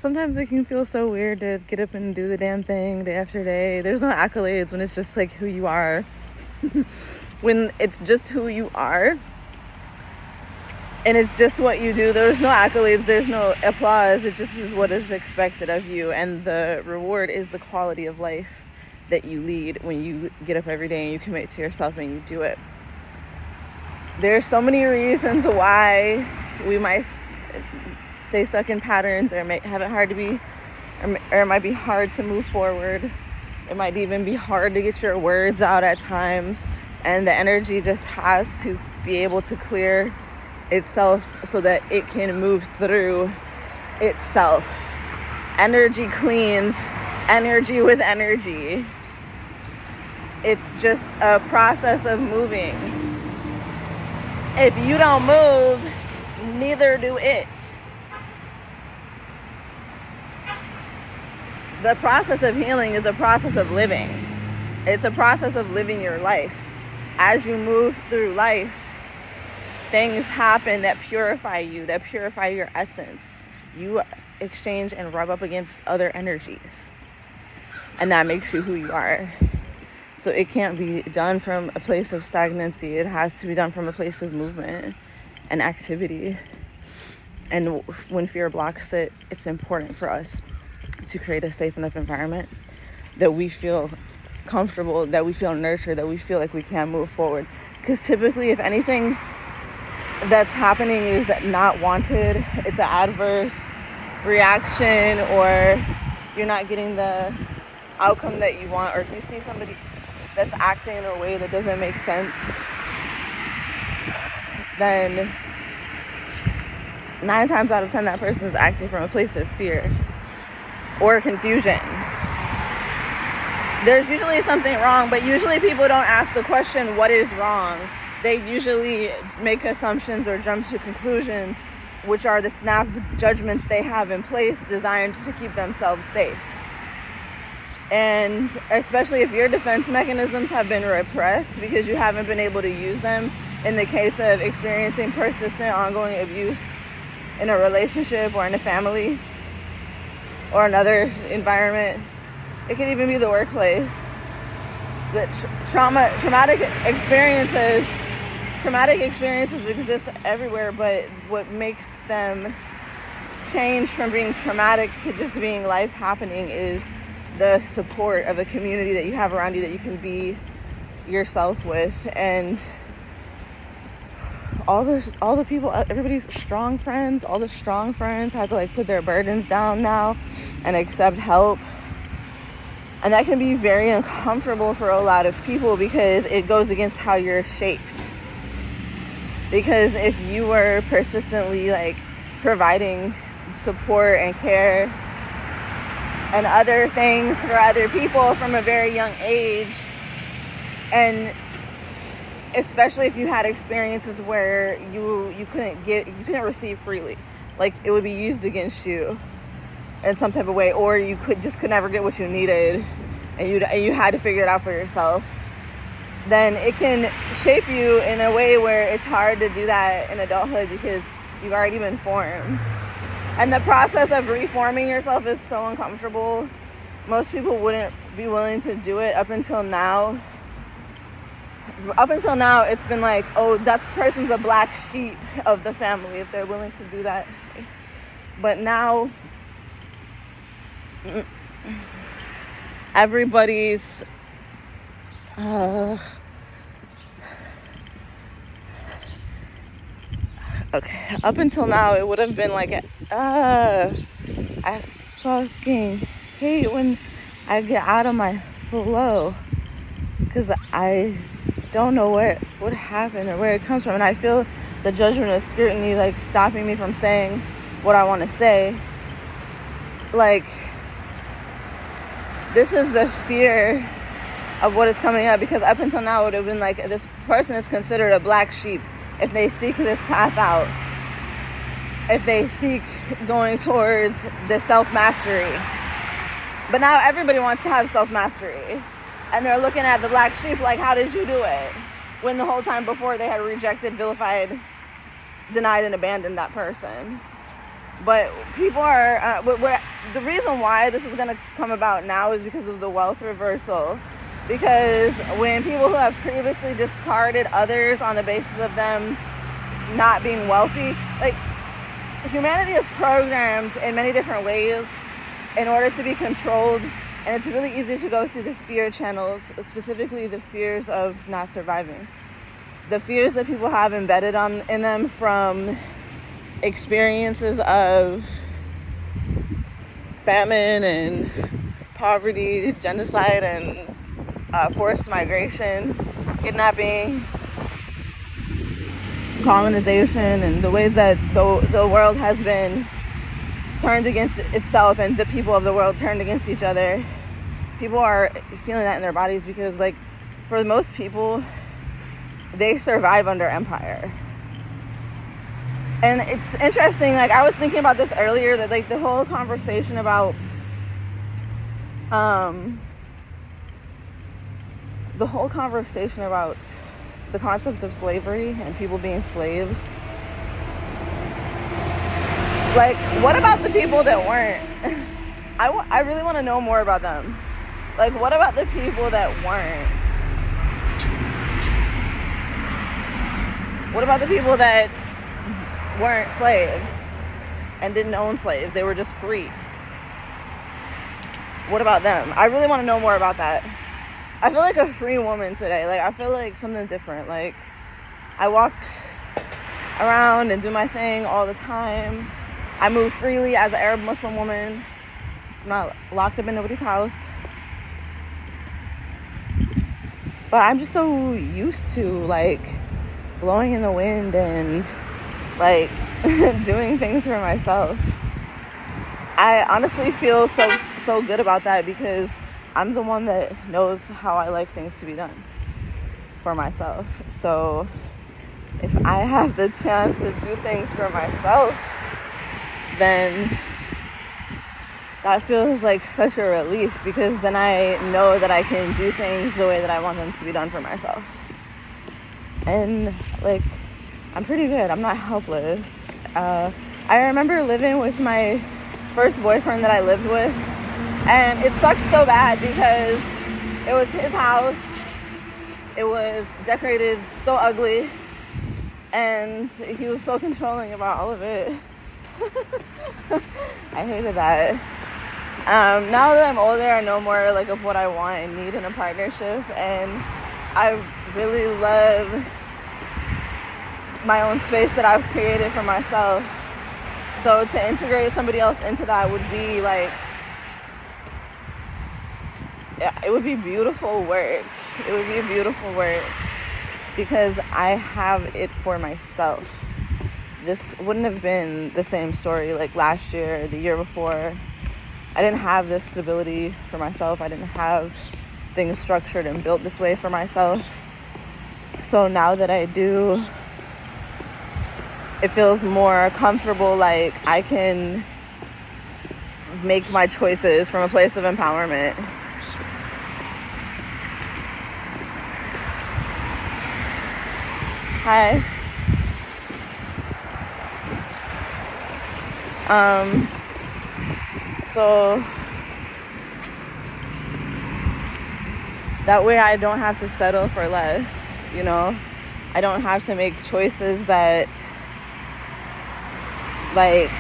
Sometimes it can feel so weird to get up and do the damn thing day after day. There's no accolades when it's just like who you are. When it's just who you are and it's just what you do, there's no accolades, there's no applause. It just is what is expected of you, and the reward is the quality of life that you lead when you get up every day and you commit to yourself and you do it. There's so many reasons why we might stay stuck in patterns, or have it hard to be, or it might be hard to move forward. It might even be hard to get your words out at times, and the energy just has to be able to clear itself so that it can move through itself. Energy cleans energy with energy. It's just a process of moving. If you don't move, neither do it. The process of healing is a process of living. It's a process of living your life. As you move through life, things happen that purify you, that purify your essence. You exchange and rub up against other energies, and that makes you who you are. So it can't be done from a place of stagnancy. It has to be done from a place of movement and activity. And when fear blocks it, it's important for us to create a safe enough environment that we feel comfortable, that we feel nurtured, that we feel like we can move forward. Because typically, if anything that's happening is not wanted, it's an adverse reaction, or you're not getting the outcome that you want, or if you see somebody that's acting in a way that doesn't make sense, then 9 times out of 10 that person is acting from a place of fear or confusion. There's usually something wrong, but usually people don't ask the question, what is wrong? They usually make assumptions or jump to conclusions, which are the snap judgments they have in place designed to keep themselves safe. And especially if your defense mechanisms have been repressed because you haven't been able to use them in the case of experiencing persistent, ongoing abuse in a relationship or in a family or another environment. It could even be the workplace. The traumatic experiences exist everywhere, but what makes them change from being traumatic to just being life happening is the support of a community that you have around you that you can be yourself with. And all the people, everybody's strong friends, all the strong friends have to like put their burdens down now and accept help. And that can be very uncomfortable for a lot of people because it goes against how you're shaped. Because if you were persistently like providing support and care and other things for other people from a very young age, and especially if you had experiences where you couldn't receive freely, like it would be used against you in some type of way, or you could never get what you needed, and you had to figure it out for yourself, then it can shape you in a way where it's hard to do that in adulthood because you've already been formed. And the process of reforming yourself is so uncomfortable. Most people wouldn't be willing to do it up until now. Up until now, it's been like, oh, that person's a black sheep of the family if they're willing to do that. But now, everybody's okay, up until now it would have been like I fucking hate when I get out of my flow because I don't know what happened or where it comes from, and I feel the judgment of scrutiny like stopping me from saying what I want to say. Like, this is the fear of what is coming up, because up until now it would have been like, this person is considered a black sheep if they seek this path out, if they seek going towards the self-mastery. But now everybody wants to have self-mastery, and they're looking at the black sheep like, how did you do it? When the whole time before they had rejected, vilified, denied, and abandoned that person. But people are, the reason why this is going to come about now is because of the wealth reversal. Because when people who have previously discarded others on the basis of them not being wealthy, like, humanity is programmed in many different ways in order to be controlled, and it's really easy to go through the fear channels, specifically the fears of not surviving. The fears that people have embedded in them from experiences of famine and poverty, genocide, and forced migration, kidnapping, colonization, and the ways that the world has been turned against itself and the people of the world turned against each other. People are feeling that in their bodies because, like, for most people, they survive under empire. And it's interesting, like, I was thinking about this earlier, that, like, the whole conversation about the concept of slavery and people being slaves. Like, what about the people that weren't? I really want to know more about them. Like, what about the people that weren't? What about the people that weren't slaves and didn't own slaves? They were just free. What about them? I really want to know more about that. I feel like a free woman today. Like, I feel like something different. Like, I walk around and do my thing all the time. I move freely as an Arab Muslim woman. I'm not locked up in nobody's house. But I'm just so used to, like, blowing in the wind and, like, doing things for myself. I honestly feel so good about that because I'm the one that knows how I like things to be done for myself. So if I have the chance to do things for myself, then that feels like such a relief, because then I know that I can do things the way that I want them to be done for myself. And, like, I'm pretty good. I'm not helpless. I remember living with my first boyfriend that I lived with, and it sucked so bad because it was his house. It was decorated so ugly, and he was so controlling about all of it. I hated that. Now that I'm older, I know more, like, of what I want and need in a partnership, and I really love my own space that I've created for myself. So to integrate somebody else into that would be, like, yeah, it would be beautiful work. It would be beautiful work because I have it for myself. This wouldn't have been the same story like last year or the year before. I didn't have this stability for myself. I didn't have things structured and built this way for myself. So now that I do, it feels more comfortable, like I can make my choices from a place of empowerment. Hi. So that way I don't have to settle for less, you know? I don't have to make choices that, like,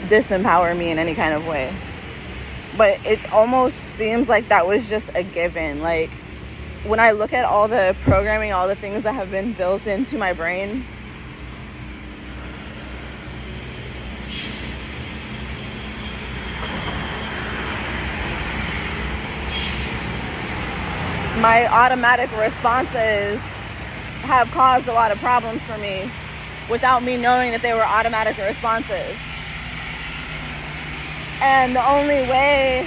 disempower me in any kind of way. But it almost seems like that was just a given. Like, when I look at all the programming, all the things that have been built into my brain, my automatic responses have caused a lot of problems for me without me knowing that they were automatic responses. And the only way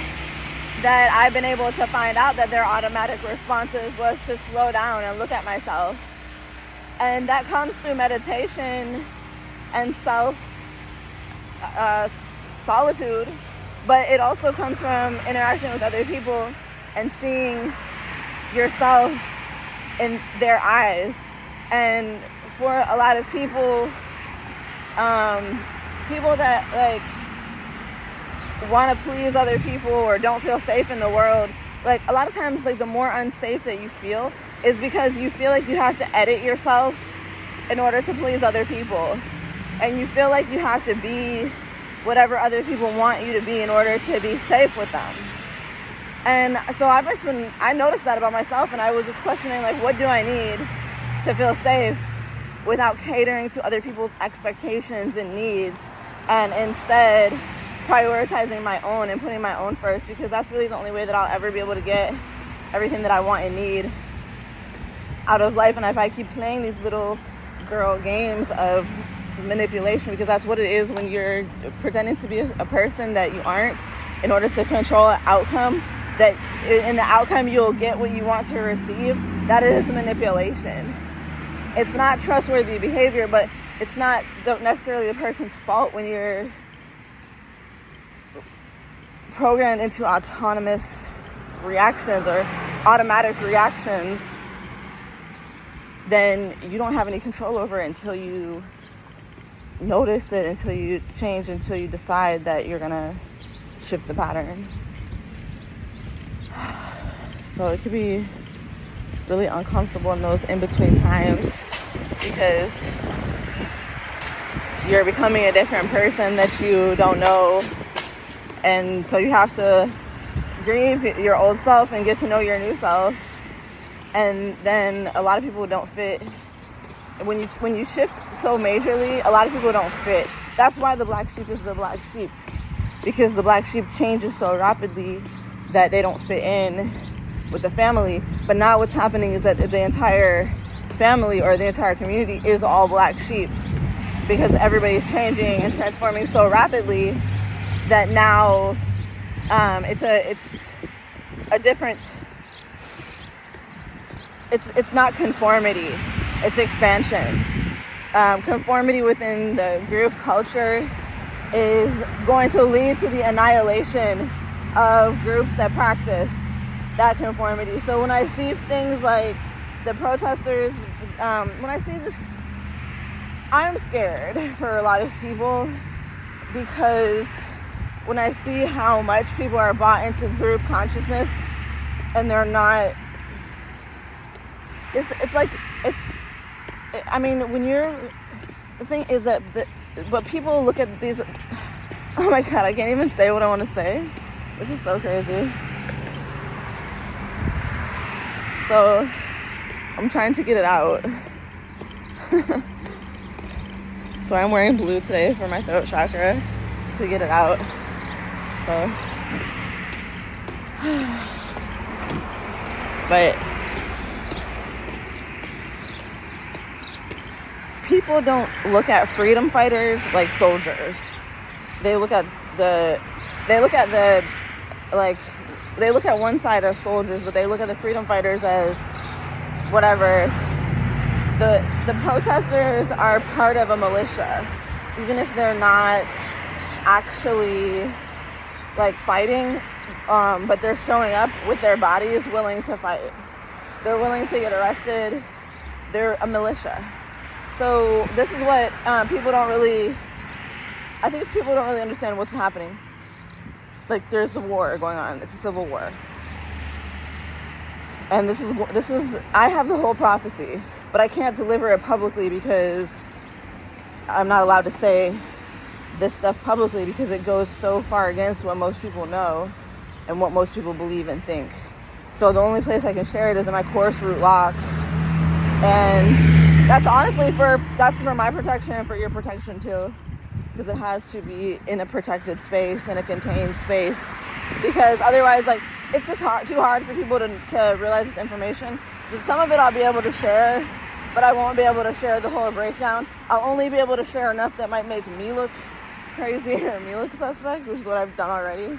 that I've been able to find out that they're automatic responses was to slow down and look at myself. And that comes through meditation and solitude, but it also comes from interacting with other people and seeing yourself in their eyes. And for a lot of people, people that like want to please other people or don't feel safe in the world, like a lot of times, like the more unsafe that you feel is because you feel like you have to edit yourself in order to please other people, and you feel like you have to be whatever other people want you to be in order to be safe with them. And so I noticed that about myself, and I was just questioning, like, what do I need to feel safe without catering to other people's expectations and needs, and instead prioritizing my own and putting my own first, because that's really the only way that I'll ever be able to get everything that I want and need out of life. And if I keep playing these little girl games of manipulation, because that's what it is when you're pretending to be a person that you aren't in order to control an outcome, that in the outcome you'll get what you want to receive, that is manipulation. It's not trustworthy behavior, but it's not necessarily the person's fault when you're programmed into autonomous reactions or automatic reactions. Then you don't have any control over it until you notice it, until you change, until you decide that you're gonna shift the pattern. So it could be really uncomfortable in those in-between times, because you're becoming a different person that you don't know, and so you have to grieve your old self and get to know your new self. And then a lot of people don't fit. When you shift so majorly, a lot of people don't fit. That's why the black sheep is the black sheep, because the black sheep changes so rapidly that they don't fit in with the family. But now what's happening is that the entire family or the entire community is all black sheep, because everybody's changing and transforming so rapidly that now it's a different. It's not conformity, it's expansion. Conformity within the group culture is going to lead to the annihilation of groups that practice that conformity. So when I see things like the protesters, when I see this, I'm scared for a lot of people, because when I see how much people are bought into group consciousness and they're not, the thing is that, but people look at these, oh my God, I can't even say what I want to say. This is so crazy. So, I'm trying to get it out. So I'm wearing blue today for my throat chakra to get it out. So, but people don't look at freedom fighters like soldiers. They look at one side as soldiers, but they look at the freedom fighters as whatever. The protesters are part of a militia, even if they're not actually like fighting, but they're showing up with their bodies willing to fight. They're willing to get arrested. They're a militia. So this is what people don't really understand what's happening. Like, there's a war going on. It's a civil war. And this is I have the whole prophecy, but I can't deliver it publicly because I'm not allowed to say this stuff publicly, because it goes so far against what most people know and what most people believe and think. So the only place I can share it is in my course, Root Lock. And that's honestly for my protection and for your protection too, because it has to be in a protected space, in a contained space, because otherwise, like, it's just too hard for people to realize this information. But some of it I'll be able to share, but I won't be able to share the whole breakdown. I'll only be able to share enough that might make me look crazy or me look suspect, which is what I've done already.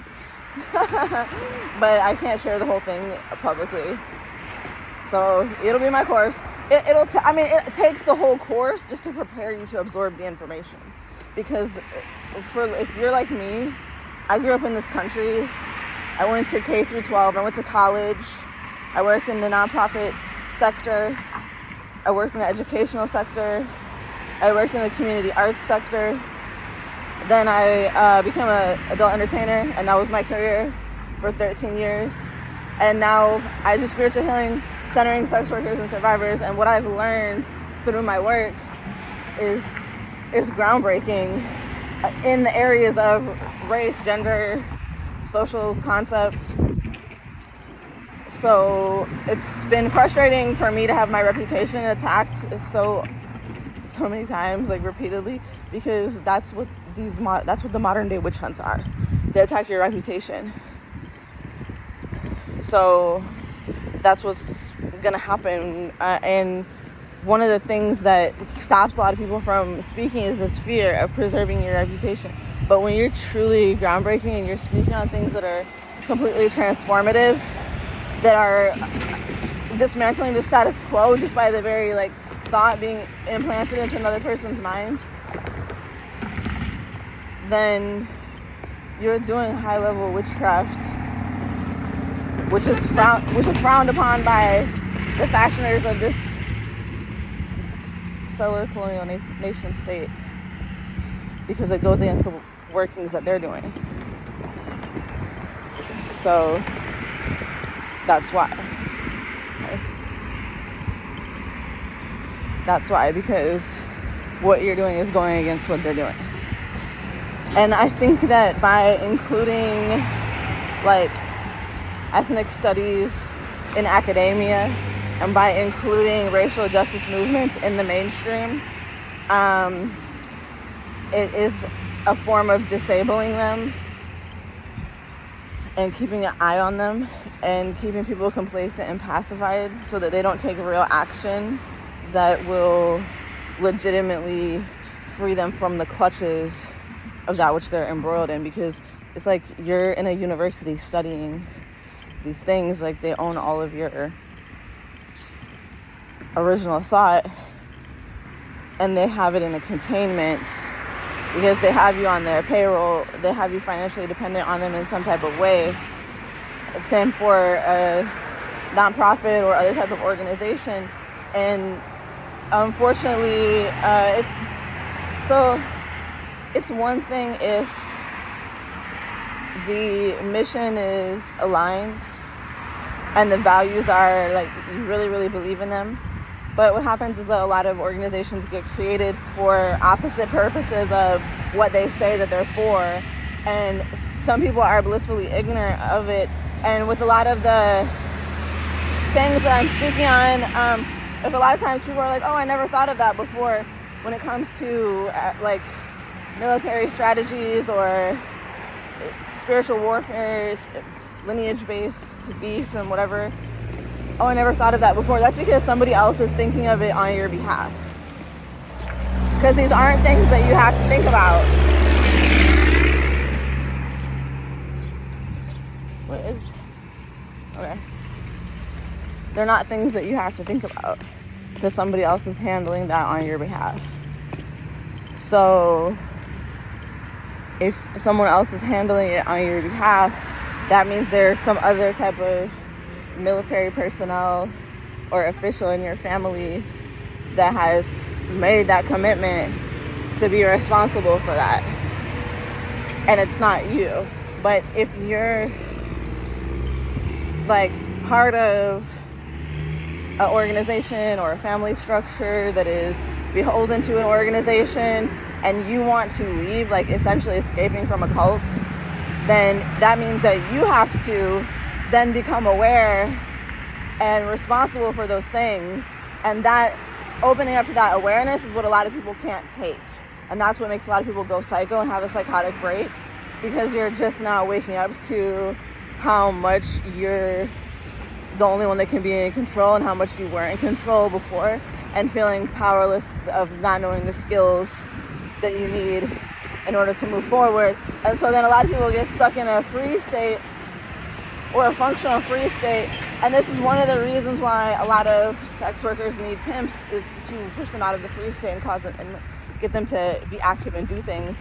But I can't share the whole thing publicly. So it'll be my course. It takes the whole course just to prepare you to absorb the information. Because if you're like me, I grew up in this country. I went to K through 12. I went to college. I worked in the nonprofit sector. I worked in the educational sector. I worked in the community arts sector. Then I became an adult entertainer, and that was my career for 13 years. And now I do spiritual healing, centering sex workers and survivors. And what I've learned through my work is groundbreaking in the areas of race, gender, social concepts. So it's been frustrating for me to have my reputation attacked so many times, like repeatedly, because that's what the modern day witch hunts are. They attack your reputation. So that's what's gonna happen. And one of the things that stops a lot of people from speaking is this fear of preserving your reputation. But when you're truly groundbreaking and you're speaking on things that are completely transformative, that are dismantling the status quo just by the very thought being implanted into another person's mind, then you're doing high-level witchcraft, which is frowned upon by the fashioners of this settler colonial nation state, because it goes against the workings that they're doing. So that's why. Okay. That's why, because what you're doing is going against what they're doing. And I think that by including ethnic studies in academia, and by including racial justice movements in the mainstream, it is a form of disabling them and keeping an eye on them and keeping people complacent and pacified so that they don't take real action that will legitimately free them from the clutches of that which they're embroiled in. Because it's like you're in a university studying these things, like they own all of your original thought, and they have it in a containment because they have you on their payroll, they have you financially dependent on them in some type of way. Same for a nonprofit or other type of organization. And unfortunately, it's one thing if the mission is aligned and the values are you really, really believe in them. But what happens is that a lot of organizations get created for opposite purposes of what they say that they're for. And some people are blissfully ignorant of it. And with a lot of the things that I'm speaking on, if a lot of times people are like, oh, I never thought of that before, when it comes to military strategies or spiritual warfare, lineage-based beef and whatever, oh, I never thought of that before. That's because somebody else is thinking of it on your behalf. Because these aren't things that you have to think about. Okay. They're not things that you have to think about because somebody else is handling that on your behalf. So if someone else is handling it on your behalf, that means there's some other type of military personnel or official in your family that has made that commitment to be responsible for that. And it's not you. But if you're part of an organization or a family structure that is beholden to an organization and you want to leave, essentially escaping from a cult, then that means that you have to then become aware and responsible for those things. And that opening up to that awareness is what a lot of people can't take. And that's what makes a lot of people go psycho and have a psychotic break, because you're just now waking up to how much you're the only one that can be in control and how much you weren't in control before, and feeling powerless of not knowing the skills that you need in order to move forward. And so then a lot of people get stuck in a free state or a functional free state. And this is one of the reasons why a lot of sex workers need pimps, is to push them out of the free state and cause them and get them to be active and do things,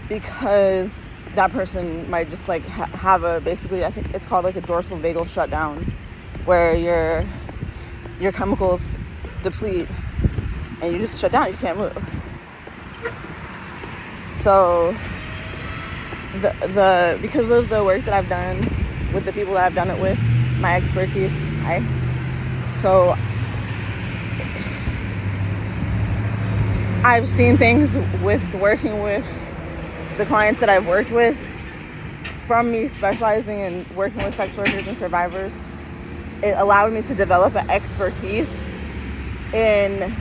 because that person might just have a, basically, I think it's called a dorsal vagal shutdown, where your chemicals deplete and you just shut down. You can't move. So the because of the work that I've done with the people that I've done it with, my expertise, so I've seen things with working with the clients that I've worked with, from me specializing in working with sex workers and survivors. It allowed me to develop an expertise in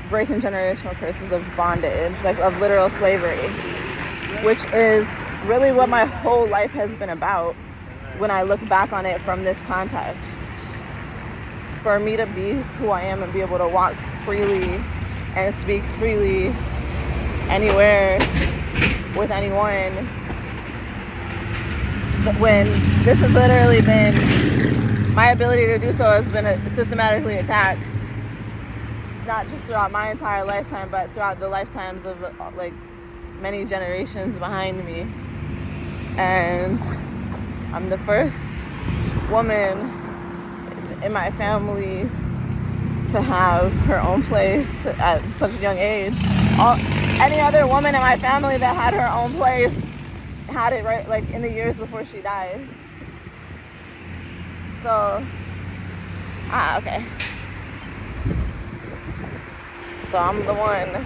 breaking generational curses of bondage, like of literal slavery, which is really what my whole life has been about when I look back on it from this context. For me to be who I am and be able to walk freely and speak freely anywhere with anyone, when this has literally been, my ability to do so has been systematically attacked, not just throughout my entire lifetime, but throughout the lifetimes of like many generations behind me. And I'm the first woman in my family to have her own place at such a young age. Any other woman in my family that had her own place had it right, like in the years before she died. So, okay. So I'm the one.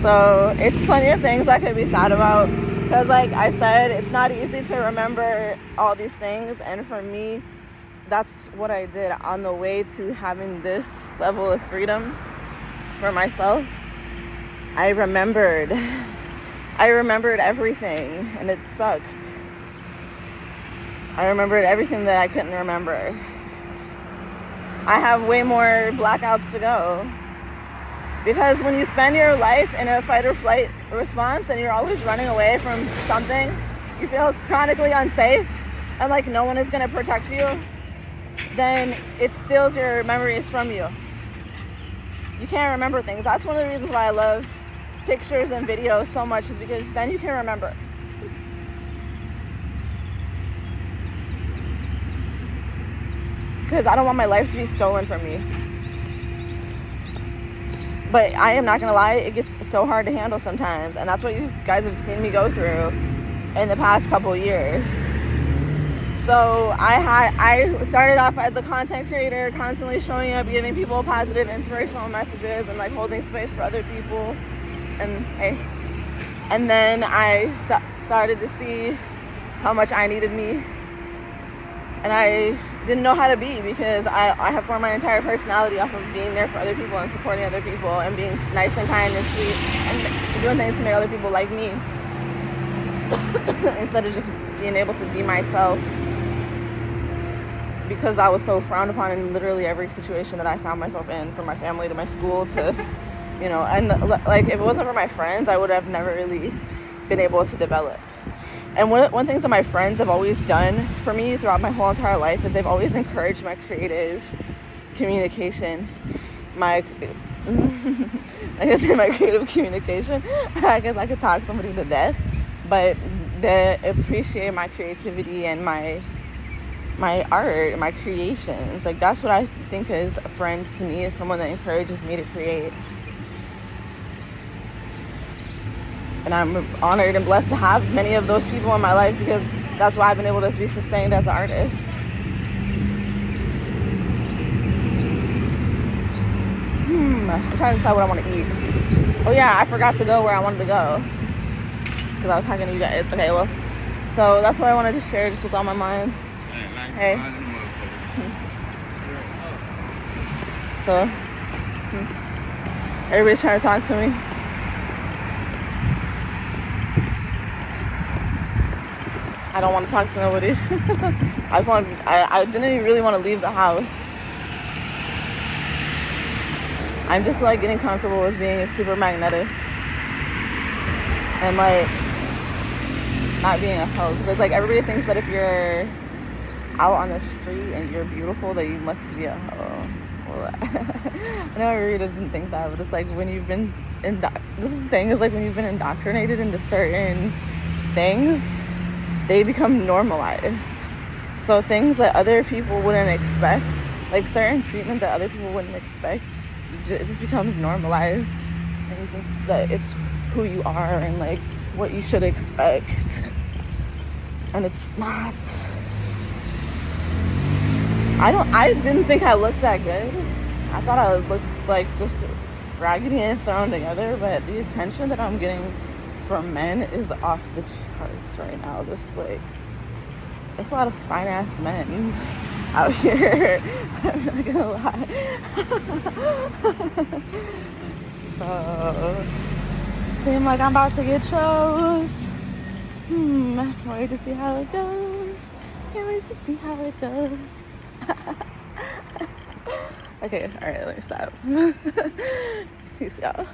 So it's plenty of things I could be sad about, because like I said, it's not easy to remember all these things, and for me, that's what I did on the way to having this level of freedom for myself. I remembered everything, and it sucked. I remembered everything that I couldn't remember. I have way more blackouts to go. Because when you spend your life in a fight or flight response and you're always running away from something, you feel chronically unsafe and like no one is going to protect you, then it steals your memories from you. You can't remember things. That's one of the reasons why I love pictures and videos so much, is because then you can remember. Because I don't want my life to be stolen from me. But I am not gonna lie, it gets so hard to handle sometimes, and that's what you guys have seen me go through in the past couple years. So I started off as a content creator, constantly showing up, giving people positive, inspirational messages, and like holding space for other people. And then I started to see how much I needed me, and I didn't know how to be, because I have formed my entire personality off of being there for other people and supporting other people and being nice and kind and sweet and doing things to make other people like me instead of just being able to be myself, because I was so frowned upon in literally every situation that I found myself in, from my family to my school to, you know, and like if it wasn't for my friends, I would have never really been able to develop. And one thing that my friends have always done for me throughout my whole entire life is they've always encouraged my creative communication. I guess I could talk somebody to death, but they appreciate my creativity and my art, my creations. Like, that's what I think is a friend to me, is someone that encourages me to create. And I'm honored and blessed to have many of those people in my life, because that's why I've been able to be sustained as an artist. I'm trying to decide what I want to eat. Oh yeah, I forgot to go where I wanted to go, because I was talking to you guys. Okay, well, so that's what I wanted to share, just what's on my mind. Hey. So, everybody's trying to talk to me. I don't want to talk to nobody. I didn't even really want to leave the house. I'm just like getting comfortable with being super magnetic and like not being a hoe. Because like everybody thinks that if you're out on the street and you're beautiful, that you must be a hoe. Well, I know everybody doesn't think that, but it's like when you've been this is the thing, is like when you've been indoctrinated into certain things, they become normalized. So things that other people wouldn't expect, like certain treatment that other people wouldn't expect, it just becomes normalized, and you think that it's who you are and like what you should expect, and it's not. I didn't think I looked that good. I thought I looked like just raggedy and thrown together, but the attention that I'm getting from men is off the charts right now. Just like, it's a lot of fine ass men out here. I'm not gonna lie. So, seem like I'm about to get chose. Can't wait to see how it goes. Can't wait to see how it goes. Okay, alright, let me stop. Peace, y'all.